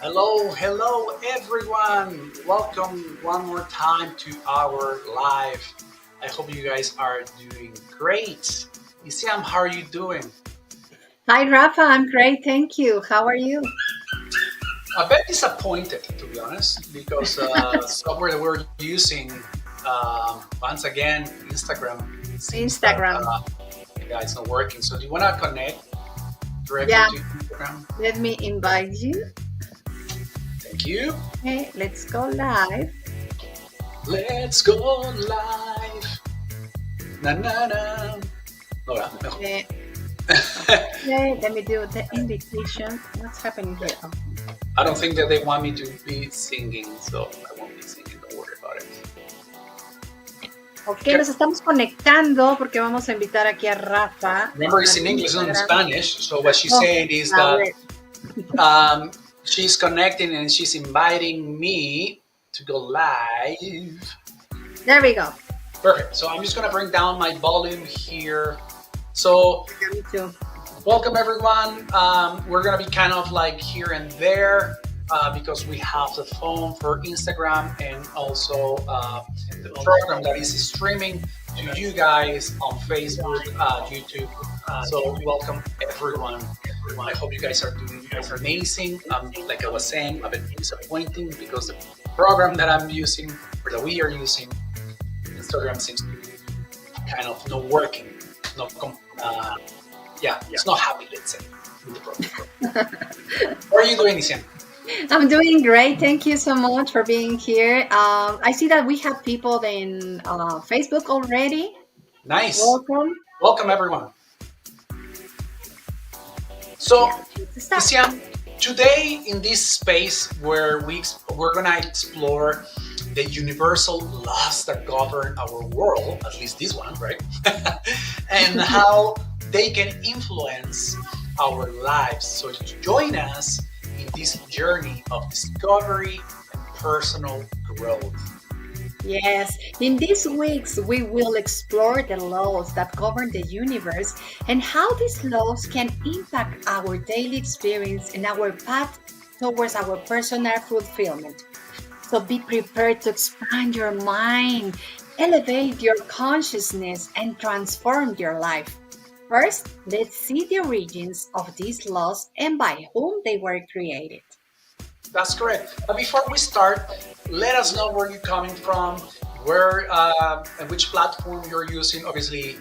Hello, everyone. Welcome one more time to our live. I hope you guys are doing great. Isiam, how are you doing? Hi, Rafa. I'm great. Thank you. How are you? A bit disappointed, to be honest, because software that we're using, once again, Instagram, seems that Instagram. yeah, it's not working. So, do you want to connect directly Yeah, to Instagram? let me invite you. Thank you. Okay, let's go live. Let's go live. Na na na. No, mejor. Okay, okay, let me do the invitation. What's happening here? Oh, I don't think that they want me to be singing, so I won't be singing. Don't worry about it. ok, Okay. nos estamos conectando porque vamos a invitar aquí a Rafa. Remember, it's in al English and in Instagram. Spanish. So what she's Oh, saying is a that ver. she's connecting and she's inviting me to go live. There we go. Perfect. So I'm just gonna bring down my volume here. So Me too. welcome everyone. We're gonna be kind of like here and there because we have the phone for Instagram and also the program that is streaming to you guys on Facebook, YouTube. So welcome everyone. I hope you guys are doing amazing. Like I was saying, a bit disappointing because the program that I'm using or that we are using, Instagram seems to be kind of not working. Not yeah, it's not happy, let's say, with the program. How are you doing, Isian? I'm doing great. Thank you so much for being here. I see that we have people in Facebook already. Nice. Welcome. Welcome, everyone. So, Yeah, let's start. Isian, today in this space where we're gonna explore the universal laws that govern our world, at least this one, right? And how they can influence our lives. So join us in this journey of discovery and personal growth. Yes, in these weeks, we will explore the laws that govern the universe and how these laws can impact our daily experience and our path towards our personal fulfillment. So be prepared to expand your mind, elevate your consciousness, and transform your life. First, let's see the origins of these laws and by whom they were created. That's correct. But before we start, let us know where you're coming from, where and which platform you're using. Obviously,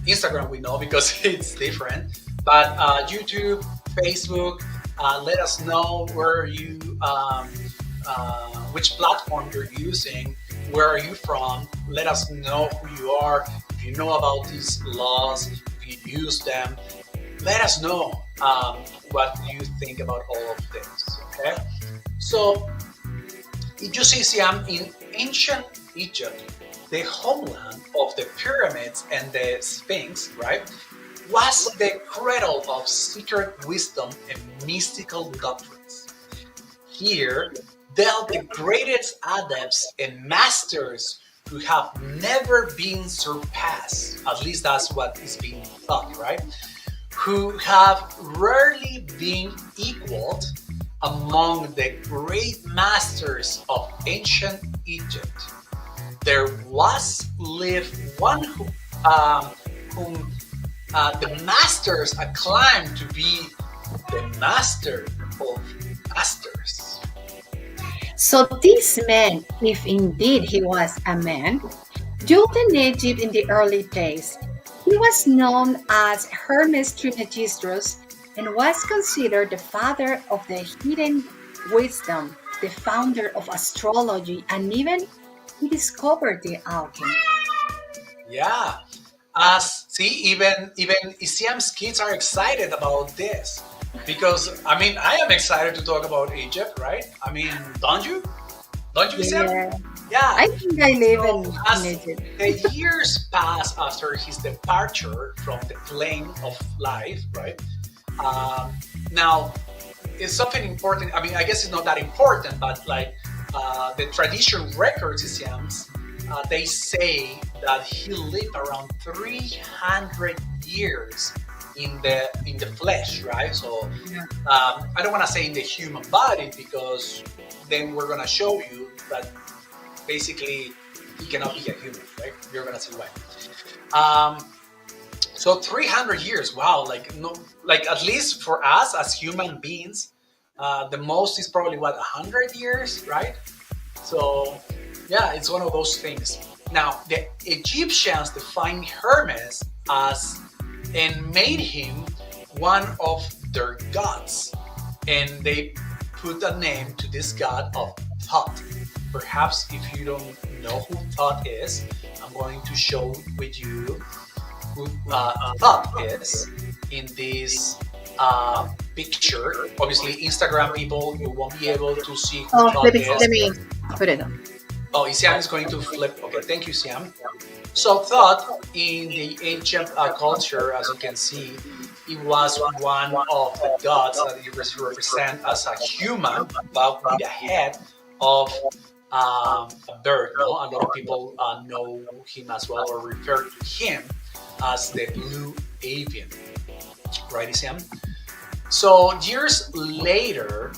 Instagram we know because it's different, but YouTube, Facebook. Let us know where you, which platform you're using. Where are you from? Let us know who you are. If you know about these laws, if you use them, let us know what you think about all of this. Okay, so you see, Siam, in ancient Egypt, the homeland of the pyramids and the Sphinx, right, was the cradle of secret wisdom and mystical doctrines. Here dwelt the greatest adepts and masters who have never been surpassed. At least that's what is being thought, right? Who have rarely been equaled among the great masters of ancient Egypt. There was lived one whom the masters acclaimed to be the master of masters. So this man, if indeed he was a man, dwelt in Egypt in the early days. He was known as Hermes Trismegistus and was considered the father of the hidden wisdom, the founder of astrology, and even he discovered the alchemy. Yeah, as see, even Isiam's kids are excited about this because I mean I am excited to talk about Egypt, right? I mean, don't you? Don't you, Isiam? Yeah, Yeah. I think I live So in as Egypt. the years pass after his departure from the plane of life, right? Um, Now, it's something important. I mean, I guess it's not that important, but like the tradition records, it seems, they say that he lived around 300 years in the flesh, right? So Yeah. I don't want to say in the human body because then we're gonna show you that basically he cannot be a human, right? You're gonna see why. Um, so 300 years, wow, like no, like at least for us as human beings, the most is probably what 100 years, right? So yeah, it's one of those things. Now the Egyptians defined Hermes as and made him one of their gods, and they put a name to this god of thought. Perhaps if you don't know who thought is, I'm going to show with you who thought is in this picture. Obviously, Instagram people, you won't be able to see who Oh, thought let is. me put it on. Oh, Isiam is going to flip. Okay, thank you, Siam. So, thought in the ancient culture, as you can see, it was one of the gods that it was represent as a human, but with a head of a bird. No, a lot of people know him as well, or refer to him as the blue avian, right, Isiam? So years later,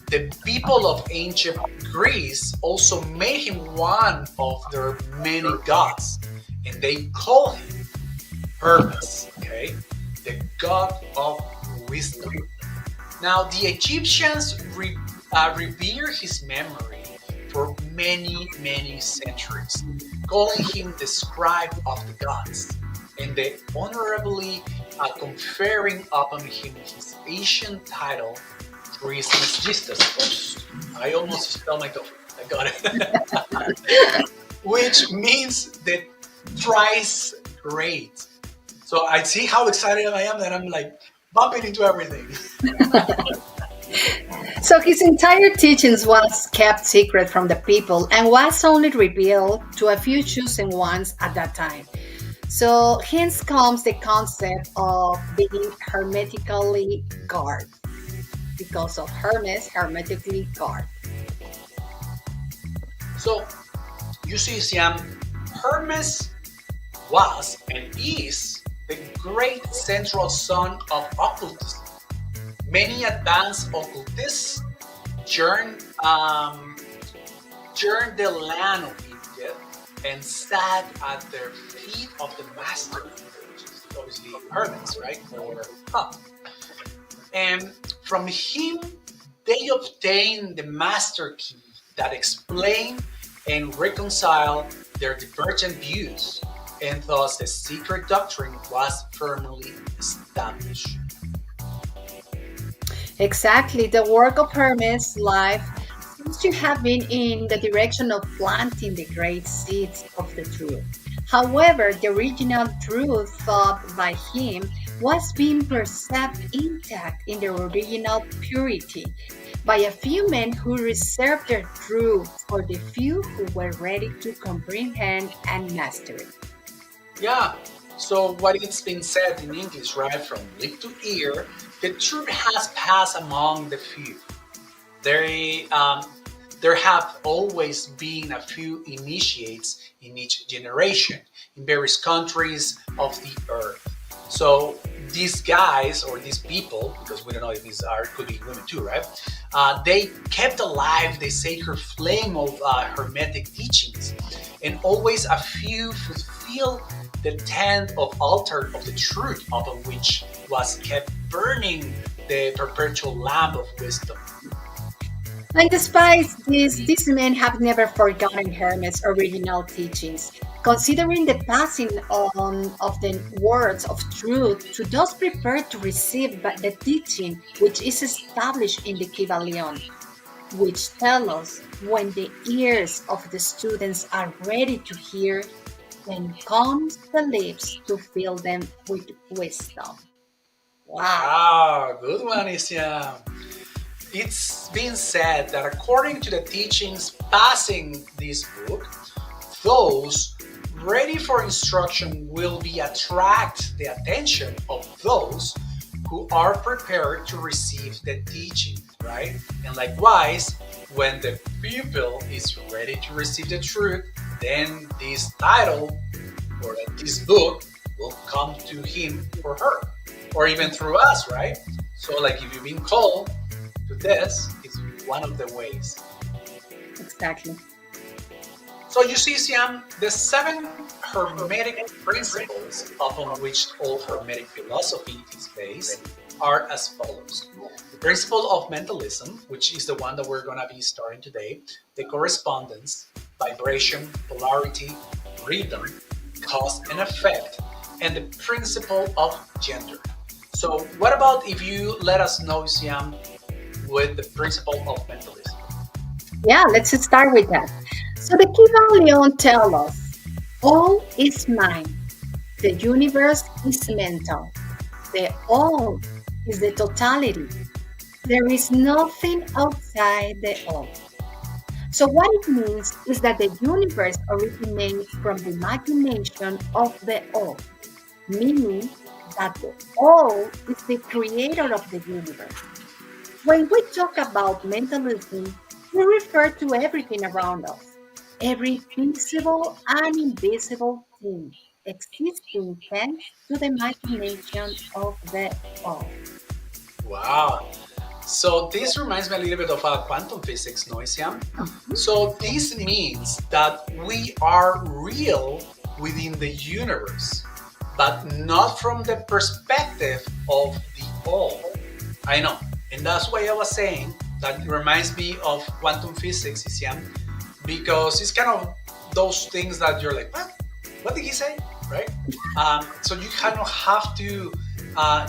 the people of ancient Greece also made him one of their many gods, and they call him Hermes, okay, the god of wisdom. Now, the Egyptians revere his memory for many, many centuries, calling him the scribe of the gods, and they honorably conferring upon him his ancient title, Trismegistus. Oops, I almost spelled my coffee. I got it. Which means the thrice great. So I see how excited I am that I'm like bumping into everything. So his entire teachings was kept secret from the people and was only revealed to a few chosen ones at that time. So hence comes the concept of being hermetically guarded because of Hermes, hermetically guarded. So you see, Siam, Hermes was and is the great central son of occultism. Many advanced occultists journeyed the land of Egypt and sat at their feet of the master, which is obviously Hermes, right? Or Thoth. And from him, they obtained the master key that explained and reconciled their divergent views, and thus the secret doctrine was firmly established. Exactly. The work of Hermes' life seems to have been in the direction of planting the great seeds of the truth. However, the original truth thought by him was being preserved intact in their original purity by a few men who reserved their truth for the few who were ready to comprehend and master it. Yeah. So what it's been said in English, right, from lip to ear, the truth has passed among the few. There, there have always been a few initiates in each generation in various countries of the earth. So these guys or these people, because we don't know if these are could be women too, right? They kept alive the sacred flame of Hermetic teachings, and always a few fulfill the tent of altar of the truth upon which was kept burning the perpetual lamp of wisdom. And despite this, these men have never forgotten Hermes' original teachings, considering the passing on of the words of truth to those prepared to receive the teaching which is established in the Kybalion, which tell us when the ears of the students are ready to hear, then comes the lips to fill them with wisdom. Wow. Ah, good one, Isiam. It's been said that according to the teachings passing this book, those ready for instruction will be attract the attention of those who are prepared to receive the teaching, right? And likewise, when the pupil is ready to receive the truth, then this title or this book will come to him or her. or even through us, right? So, like, if you've been called to this, it's one of the ways. Exactly. So, you see, Siam, the seven Hermetic principles upon which all Hermetic philosophy is based are as follows. The principle of mentalism, which is the one that we're going to be starting today, the correspondence, vibration, polarity, rhythm, cause and effect, and the principle of gender. So, what about if you let us know, Siam, with the principle of mentalism? Yeah, let's start with that. So the Kybalion tell us all is mind. The universe is mental. The all is the totality. There is nothing outside the all. So what it means is that the universe originates from the imagination of the all, meaning that the all is the creator of the universe. When we talk about mentalism, we refer to everything around us, every visible and invisible thing existing thanks to the imagination of the all. Wow. So this reminds me a little bit of quantum physics, no, Siam? Mhm. So this means that we are real within the universe, but not from the perspective of the all. I know. And that's why I was saying that it reminds me of quantum physics, Isiam, because it's kind of those things that you're like, what? What did he say? Right? So you kind of have to,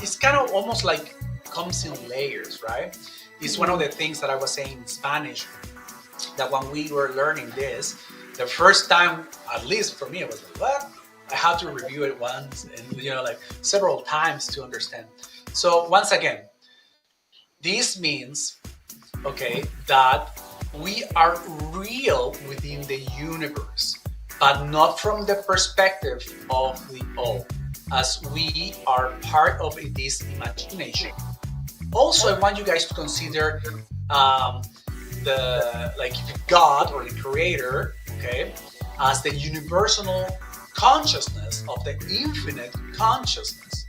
it's kind of almost like comes in layers, right? It's one of the things that I was saying in Spanish, that when we were learning this, the first time, at least for me, I was like, what? I had to review it once and, like several times to understand. So once again, this means, okay, that we are real within the universe, but not from the perspective of the all, as we are part of this imagination. Also, I want you guys to consider the like God or the Creator, okay, as the universal consciousness of the infinite consciousness.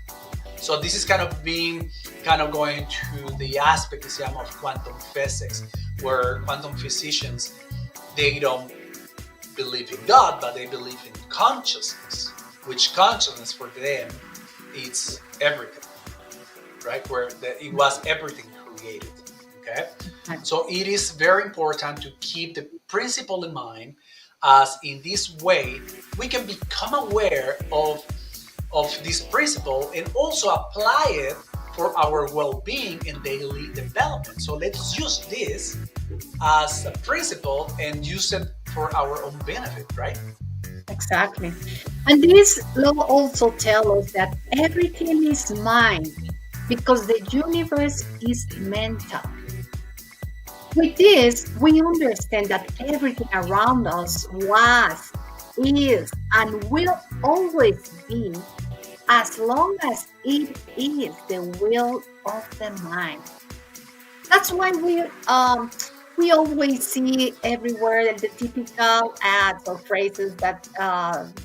So this is kind of going to the aspect of quantum physics, where quantum physicians, they don't believe in God, but they believe in consciousness, which consciousness for them it's everything, right? Where it was everything created. Okay, so it is very important to keep the principle in mind, as in this way we can become aware of this principle and also apply it for our well-being and daily development. So let's use this as a principle and use it for our own benefit, right? Exactly. And this law also tells us that everything is mind because the universe is mental. With this, we understand that everything around us was, is, and will always be as long as it is the will of the mind. That's why we always see everywhere the typical ads or phrases that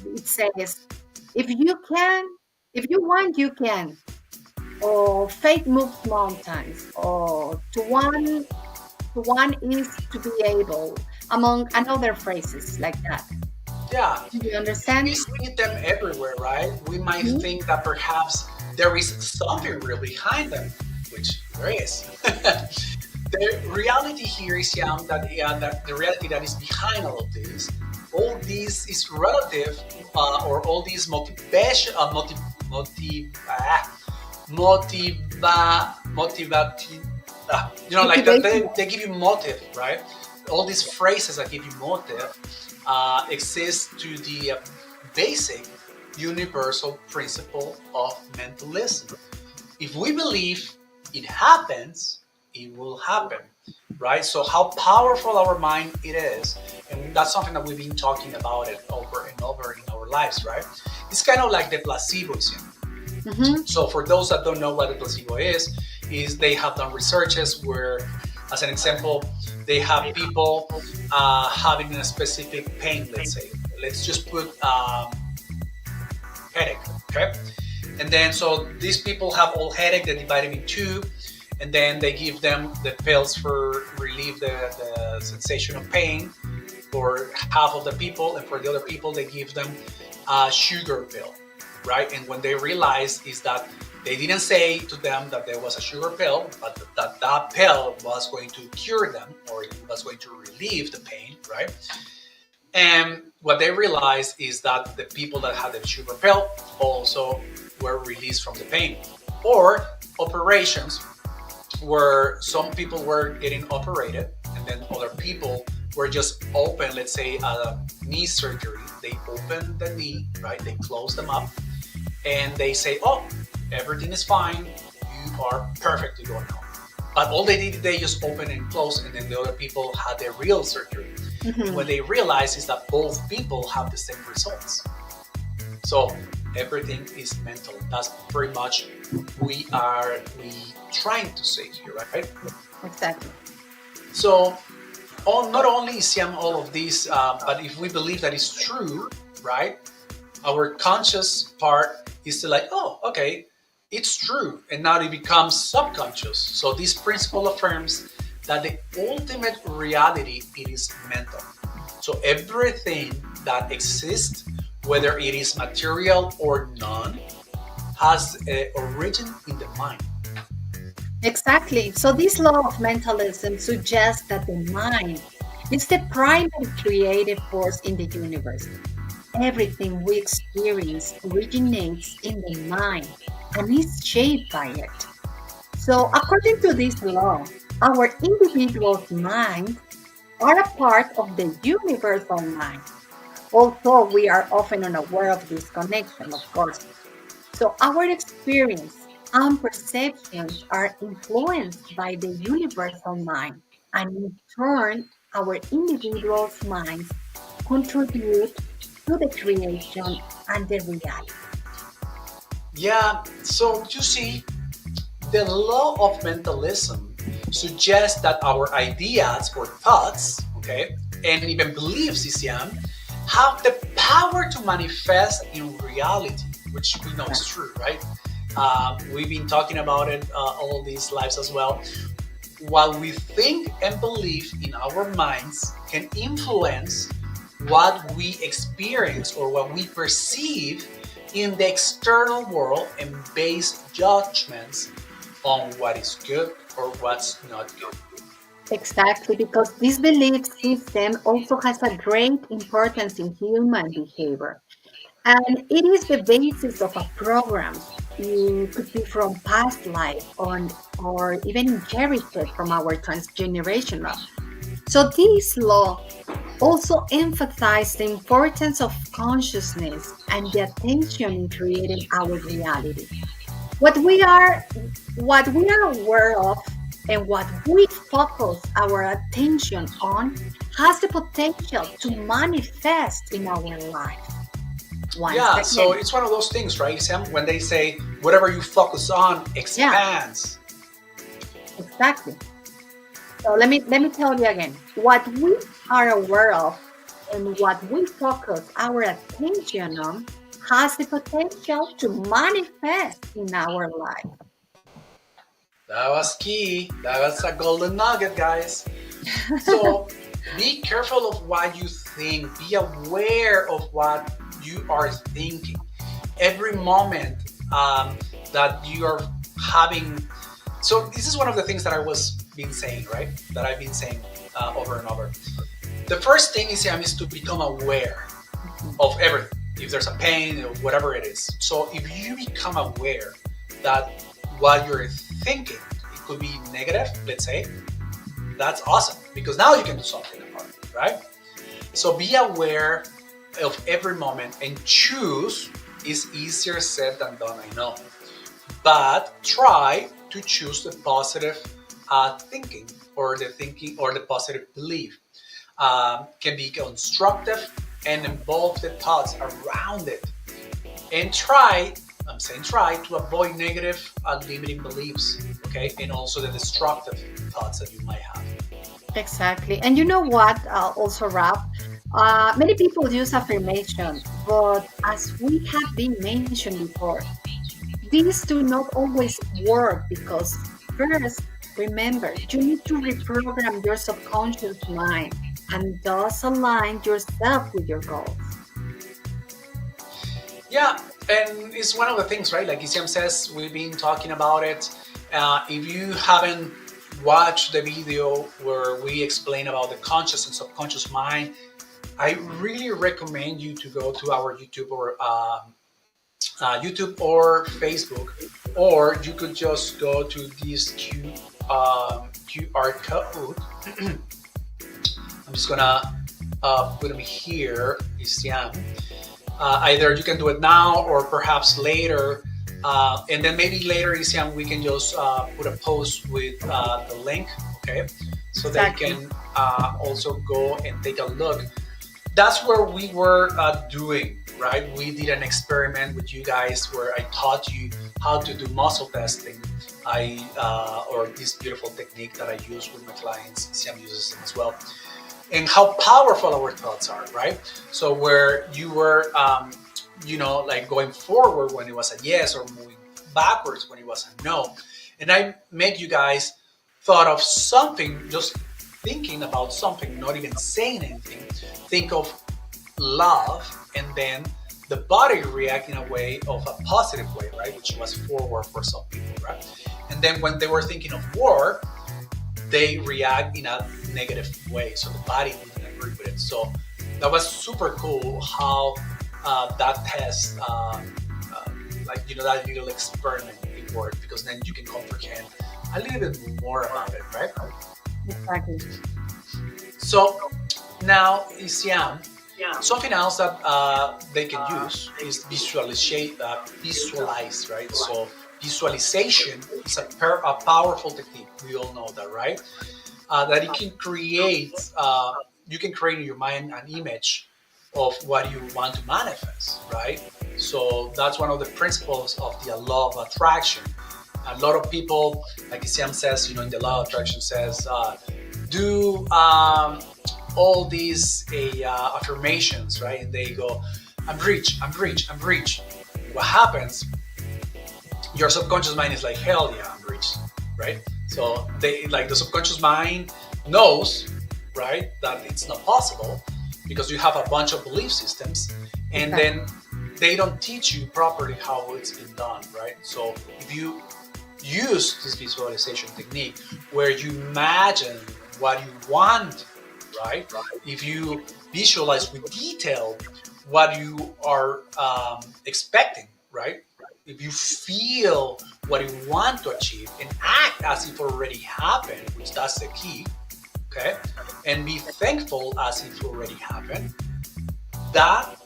it says, "If you can, if you want, you can," or "Faith moves mountains," or "To one is to be able," among another phrases like that. Yeah, Do you we understand? see them everywhere, right? We might Mhm. think that perhaps there is something real behind them, which there is. The reality here is, that the reality that is behind all this is relative, or all these motivation, motivati, like that Motivation. they give you motive, right? All these phrases that give you motive exist to the basic universal principle of mentalism. If we believe it happens, it will happen, right? So how powerful our mind it is, and that's something that we've been talking about it over and over in our lives, right? It's kind of like the placebo effect. Mhm. So for those that don't know what a placebo is they have done researches where, as an example, they have people having a specific pain. Let's say, let's just put headache. Okay, And then so these people have all headache, they divide them in two, and then they give them the pills for relieve the sensation of pain for half of the people, and for the other people they give them a sugar pill, right? And when they realize is that they didn't say to them that there was a sugar pill, but that pill was going to cure them or it was going to relieve the pain, right? And what they realized is that the people that had the sugar pill also were released from the pain. Or operations where some people were getting operated and then other people were just open, let's say a knee surgery. They open the knee, right? They close them up and they say, oh, everything is fine. You are perfect to go now. But all they did, they just open and close, and then the other people had their real surgery. And what they realize is that both people have the same results. So everything is mental. That's pretty much we trying to say here, right? Exactly. So not only is all of this, but if we believe that it's true, right? Our conscious part is to like, oh, okay, it's true, and now it becomes subconscious. So this principle affirms that the ultimate reality it is mental. So everything that exists, whether it is material or non, has an origin in the mind. Exactly. So this law of mentalism suggests that the mind is the primary creative force in the universe. Everything we experience originates in the mind and is shaped by it. So, according to this law, our individual's minds are a part of the universal mind. Although we are often unaware of this connection, of course. So, our experience and perceptions are influenced by the universal mind, and in turn, our individual's minds contribute to the creation and the reality. Yeah, so you see, the law of mentalism suggests that our ideas or thoughts, okay, and even beliefs, CCM, have the power to manifest in reality, which we know is true, right? We've been talking about it all these lives as well. What we think and believe in our minds can influence what we experience or what we perceive in the external world and base judgments on what is good or what's not good. Exactly, because this belief system also has a great importance in human behavior. And it is the basis of a program. It could be from past life or even inherited from our transgenerational. So this law also emphasized the importance of consciousness and the attention in creating our reality. What we are what we are aware of and what we focus our attention on has the potential to manifest in our life. Once Yeah, so again, it's one of those things, right, Sam? When they say whatever you focus on yeah, expands. exactly. So let me tell you again. What we are aware of and what we focus our attention on has the potential to manifest in our life. That was key. That was a golden nugget, guys. So be careful of what you think. Be aware of what you are thinking. Every moment that you are having. So this is one of the things that I was been saying, right? That I've been saying over and over. The first thing is to become aware of everything. If there's a pain or whatever it is. So if you become aware that what you're thinking, it could be negative, let's say, that's awesome because now you can do something about it, right? So be aware of every moment and choose is easier said than done, I know. But try to choose the positive thinking or the positive belief. Can be constructive and involve the thoughts around it. And I'm saying try to avoid negative limiting beliefs, okay? And also the destructive thoughts that you might have. Exactly. And you know what? Also, Rob, many people use affirmation, but as we have been mentioned before, These do not always work because, first, remember, you need to reprogram your subconscious mind and thus align yourself with your goals. Yeah, and it's one of the things, right? Like Isiam says, we've been talking about it. If you haven't watched the video where we explain about the conscious and subconscious mind, I really recommend you to go to our YouTube or Facebook, or you could just go to this QR code. I'm just gonna put them here. Isiam. Either you can do it now or perhaps later. And then maybe later, Isiam, we can just put a post with the link, okay? So that you Exactly. can also go and take a look. That's where we were doing, right? We did an experiment with you guys where I taught you how to do muscle testing. Or this beautiful technique that I use with my clients. Isiam uses it as well, and how powerful our thoughts are, right? So where you were, like going forward when it was a yes, or moving backwards when it was a no. And I made you guys thought of something, just thinking about something, not even saying anything. Think of love, and then the body react in a way of a positive way, right? Which was forward for some people, right? And then when they were thinking of war, they react in a negative way. So the body didn't agree with it. So that was super cool how that test, that little experiment, it worked, because then you can comprehend a little bit more about it, right? Exactly. So now, Isiam, something else that they can use is visualize, right? So visualization is a powerful technique. We all know that, right? That it can create, you can create in your mind an image of what you want to manifest, right? So that's one of the principles of the law of attraction. A lot of people, like Isiam says, in the law of attraction says, do all these affirmations, right? And they go, I'm rich, I'm rich, I'm rich. What happens? Your subconscious mind is like, hell yeah, I'm rich, right? So the subconscious mind knows, right, that it's not possible because you have a bunch of belief systems, and Exactly. then they don't teach you properly how it's been done, right? So if you use this visualization technique where you imagine what you want, right? If you visualize with detail what you are expecting, right? If you feel what you want to achieve and act as if already happened, which that's the key, okay? And be thankful as if already happened, that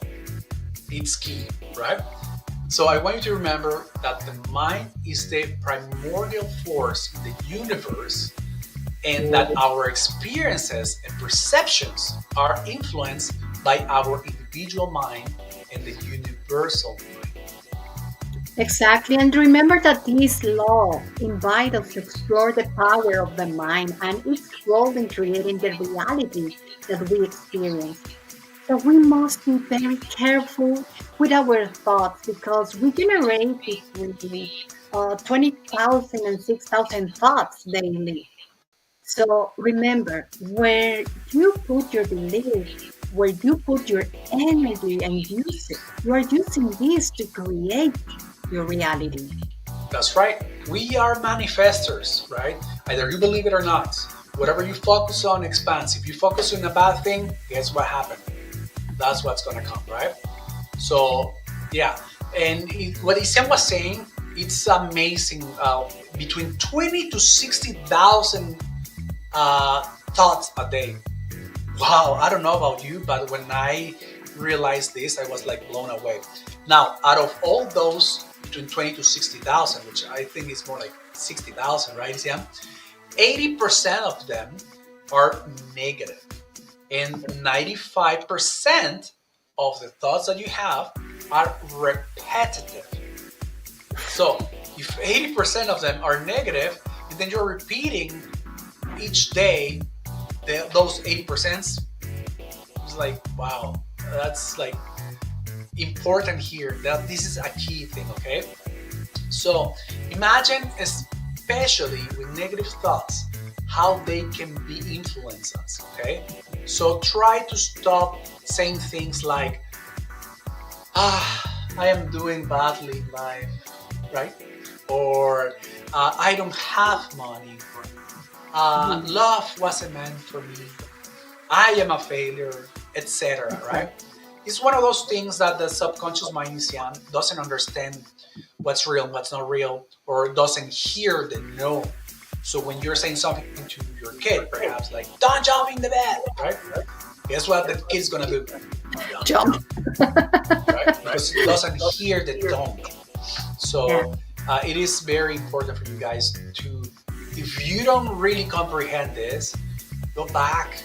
it's key, right? So I want you to remember that the mind is the primordial force in the universe, and that our experiences and perceptions are influenced by our individual mind and the universal mind. Exactly. And remember that this law invites us to explore the power of the mind and its role in creating the reality that we experience. So we must be very careful with our thoughts because we generate between 20,000 and 6,000 thoughts daily. So remember, where you put your belief, where you put your energy and use it, you are using this to create your reality. That's right. We are manifestors, right? Either you believe it or not. Whatever you focus on expands. If you focus on a bad thing, guess what happened? That's what's going to come, right? So, yeah. And what Isam was saying, it's amazing. Between 20 to 60,000 thoughts a day. Wow, I don't know about you, but when I realized this, I was like blown away. Now, out of all those, between 20 to 60,000, which I think is more like 60,000, right, Isiam? 80% of them are negative, and 95% of the thoughts that you have are repetitive. So, if 80% of them are negative, and then you're repeating each day those 80%, it's like, wow, that's like important here. That this is a key thing, okay? So imagine, especially with negative thoughts, how they can be influence us. Okay, so try to stop saying things like, I am doing badly in life, right? Or I don't have money. Mhm. Love wasn't meant for me. I am a failure, etc. Right? Exactly. It's one of those things that the subconscious mind is young, doesn't understand what's real and what's not real, or doesn't hear the no. So when you're saying something to your kid, perhaps like "Don't jump in the bed," right? Guess what the kid's gonna do? Jump, Jump. right? Because it doesn't hear the don't. Yeah. So it is very important for you guys to, if you don't really comprehend this, go back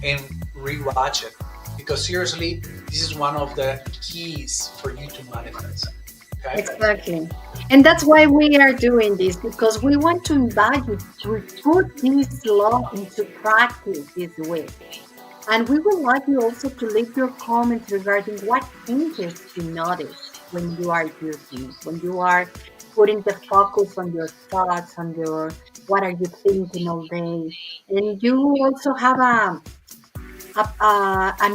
and rewatch it. Because seriously, this is one of the keys for you to manifest. Okay? Exactly. And that's why we are doing this, because we want to invite you to put this law into practice this week. And we would like you also to leave your comments regarding what changes you notice when you are using, when you are putting the focus on your thoughts, on your what are you thinking all day. And you also have an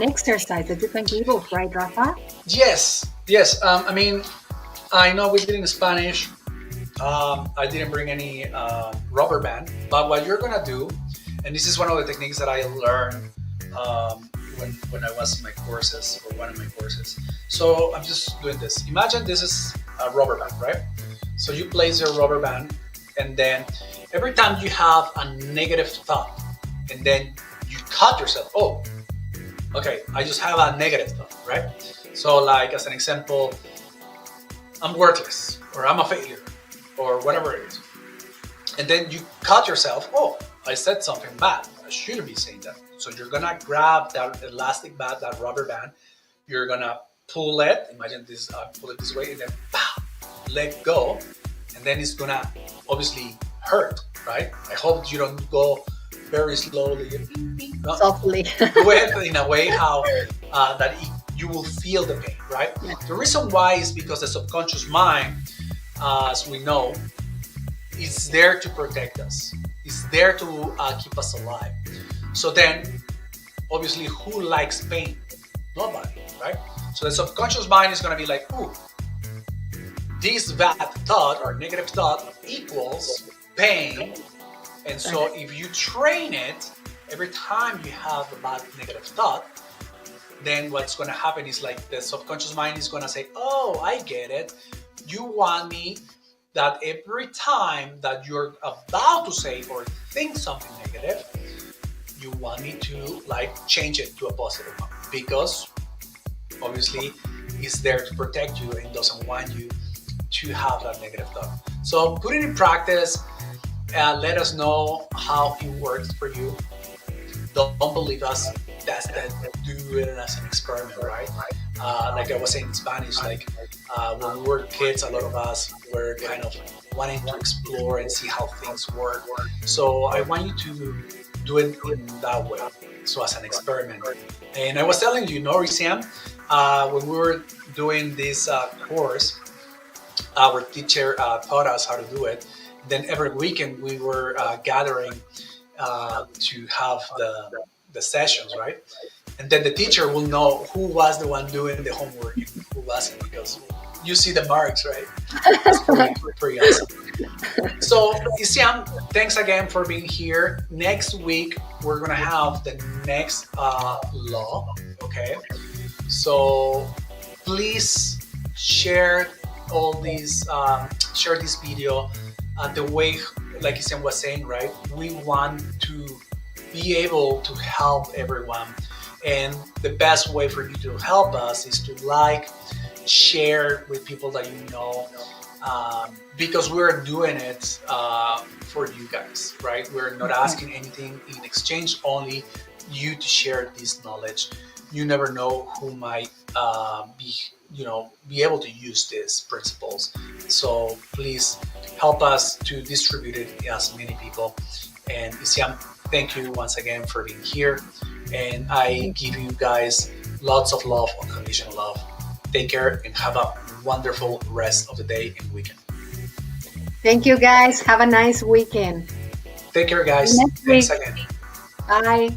exercise that you can give us, right, Rafa? Yes, yes. I mean, I know we did it in Spanish. I didn't bring any rubber band, but what you're gonna do, and this is one of the techniques that I learned when I was in my courses, or one of my courses. So I'm just doing this. Imagine this is a rubber band, right? So you place your rubber band, and then every time you have a negative thought, and then you cut yourself. Oh, okay, I just have a negative thought, right? So, like as an example, I'm worthless, or I'm a failure, or whatever it is. And then you cut yourself. Oh, I said something bad. I shouldn't be saying that. So you're gonna grab that elastic band, that rubber band. You're gonna pull it. Imagine this. Pull it this way, and then pow, let go. And then it's gonna obviously hurt, right? I hope you don't go very slowly. No, Softly. do it in a way how that you will feel the pain, right? Yeah. The reason why is because the subconscious mind, as we know, is there to protect us. It's there to keep us alive. So then, obviously, who likes pain? Nobody, right? So the subconscious mind is going to be like, ooh, this bad thought or negative thought equals pain. And so if you train it, every time you have a bad negative thought, then what's going to happen is like the subconscious mind is going to say, oh, I get it. You want me that every time that you're about to say or think something negative, you want me to like change it to a positive one, because obviously it's there to protect you and doesn't want you to have that negative thought. So put it in practice. Let us know how it works for you. Don't believe us. Test it. Do it as an experiment, right? Like I was saying in Spanish, like when we were kids, a lot of us were kind of wanting to explore and see how things work. So I want you to do it in that way, so as an experiment. And I was telling you, Norisiam, when we were doing this course, our teacher taught us how to do it. Then every weekend we were gathering to have the sessions, right? And then the teacher will know who was the one doing the homework and who wasn't, because you see the marks, right? It's pretty awesome. So, Isiam, thanks again for being here. Next week, we're going to have the next law, okay? So, please share all these, share this video the way, like Isiam was saying, right? We want to be able to help everyone. And the best way for you to help us is to like, share with people that you know, because we're doing it for you guys, right? We're not asking anything in exchange, only you to share this knowledge. You never know who might be able to use these principles. So please help us to distribute it as many people. And Isiam, thank you once again for being here. And I give you guys lots of love, unconditional love. Take care and have a wonderful rest of the day and weekend. Thank you, guys. Have a nice weekend. Take care, See you guys. next Thanks week. again. Bye.